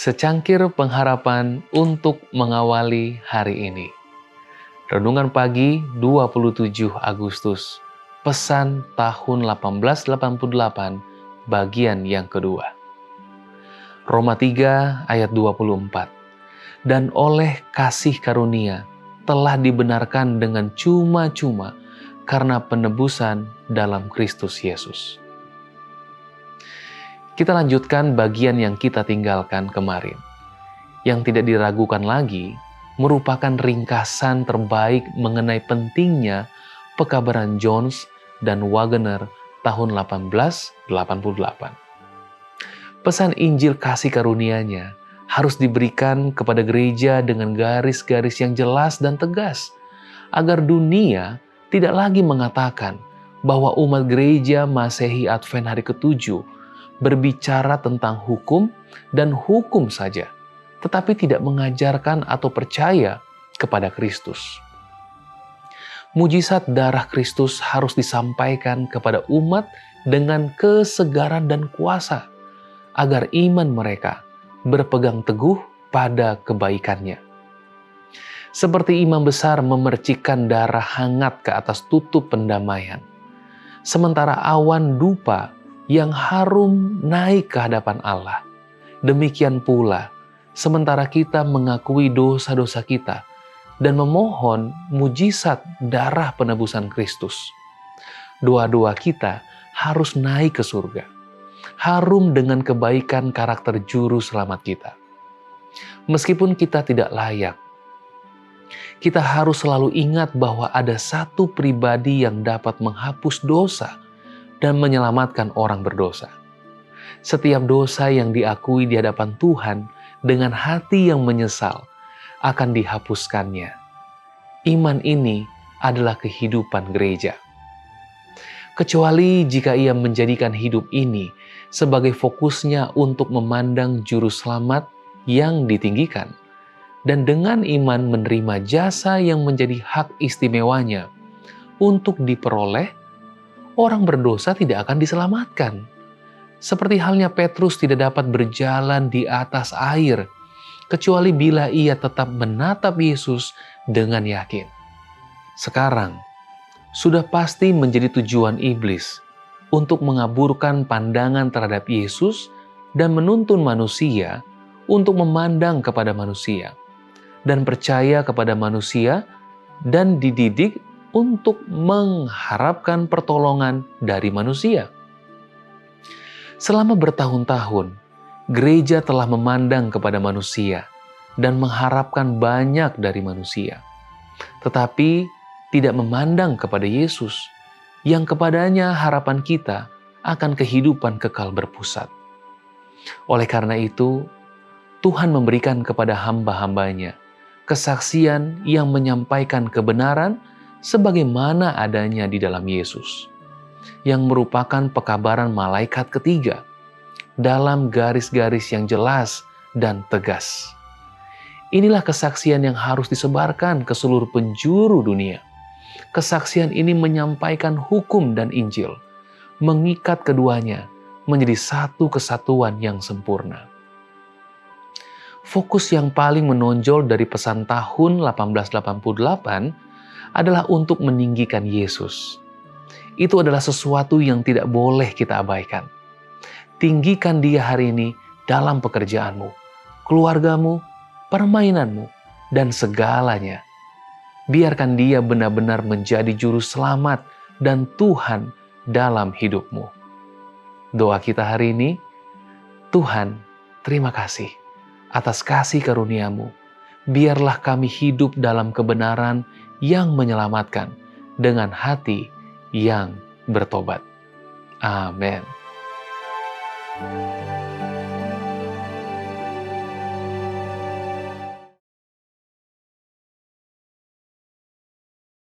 Secangkir pengharapan untuk mengawali hari ini. Renungan pagi 27 Agustus, pesan tahun 1888, bagian yang kedua. Roma 3 ayat 24. Dan oleh kasih karunia telah dibenarkan dengan cuma-cuma karena penebusan dalam Kristus Yesus. Kita lanjutkan bagian yang kita tinggalkan kemarin. Yang tidak diragukan lagi merupakan ringkasan terbaik mengenai pentingnya pekabaran Jones dan Waggoner tahun 1888. Pesan Injil kasih karunia-Nya harus diberikan kepada gereja dengan garis-garis yang jelas dan tegas, agar dunia tidak lagi mengatakan bahwa umat gereja Masehi Advent hari ke-7 berbicara tentang hukum dan hukum saja, tetapi tidak mengajarkan atau percaya kepada Kristus. Mujizat darah Kristus harus disampaikan kepada umat dengan kesegaran dan kuasa, agar iman mereka berpegang teguh pada kebaikannya. Seperti imam besar memercikkan darah hangat ke atas tutup pendamaian, sementara awan dupa yang harum naik ke hadapan Allah. Demikian pula, sementara kita mengakui dosa-dosa kita dan memohon mujizat darah penebusan Kristus, doa-doa kita harus naik ke surga, harum dengan kebaikan karakter juru selamat kita. Meskipun kita tidak layak, kita harus selalu ingat bahwa ada satu pribadi yang dapat menghapus dosa dan menyelamatkan orang berdosa. Setiap dosa yang diakui di hadapan Tuhan dengan hati yang menyesal akan dihapuskannya. Iman ini adalah kehidupan gereja. Kecuali jika ia menjadikan hidup ini sebagai fokusnya untuk memandang juru selamat yang ditinggikan, dan dengan iman menerima jasa yang menjadi hak istimewanya untuk diperoleh, orang berdosa tidak akan diselamatkan. Seperti halnya Petrus tidak dapat berjalan di atas air, kecuali bila ia tetap menatap Yesus dengan yakin. Sekarang, sudah pasti menjadi tujuan iblis untuk mengaburkan pandangan terhadap Yesus dan menuntun manusia untuk memandang kepada manusia dan percaya kepada manusia dan dididik untuk mengharapkan pertolongan dari manusia. Selama bertahun-tahun, gereja telah memandang kepada manusia dan mengharapkan banyak dari manusia, tetapi tidak memandang kepada Yesus, yang kepadanya harapan kita akan kehidupan kekal berpusat. Oleh karena itu, Tuhan memberikan kepada hamba-hambanya kesaksian yang menyampaikan kebenaran sebagaimana adanya di dalam Yesus, yang merupakan pekabaran malaikat ketiga dalam garis-garis yang jelas dan tegas. Inilah kesaksian yang harus disebarkan ke seluruh penjuru dunia. Kesaksian ini menyampaikan hukum dan Injil, mengikat keduanya menjadi satu kesatuan yang sempurna. Fokus yang paling menonjol dari pesan tahun 1888 adalah untuk meninggikan Yesus. Itu adalah sesuatu yang tidak boleh kita abaikan. Tinggikan Dia hari ini dalam pekerjaanmu, keluargamu, permainanmu, dan segalanya. Biarkan Dia benar-benar menjadi juru selamat dan Tuhan dalam hidupmu. Doa kita hari ini, Tuhan, terima kasih atas kasih karunia-Mu. Biarlah kami hidup dalam kebenaran yang menyelamatkan dengan hati yang bertobat. Amin.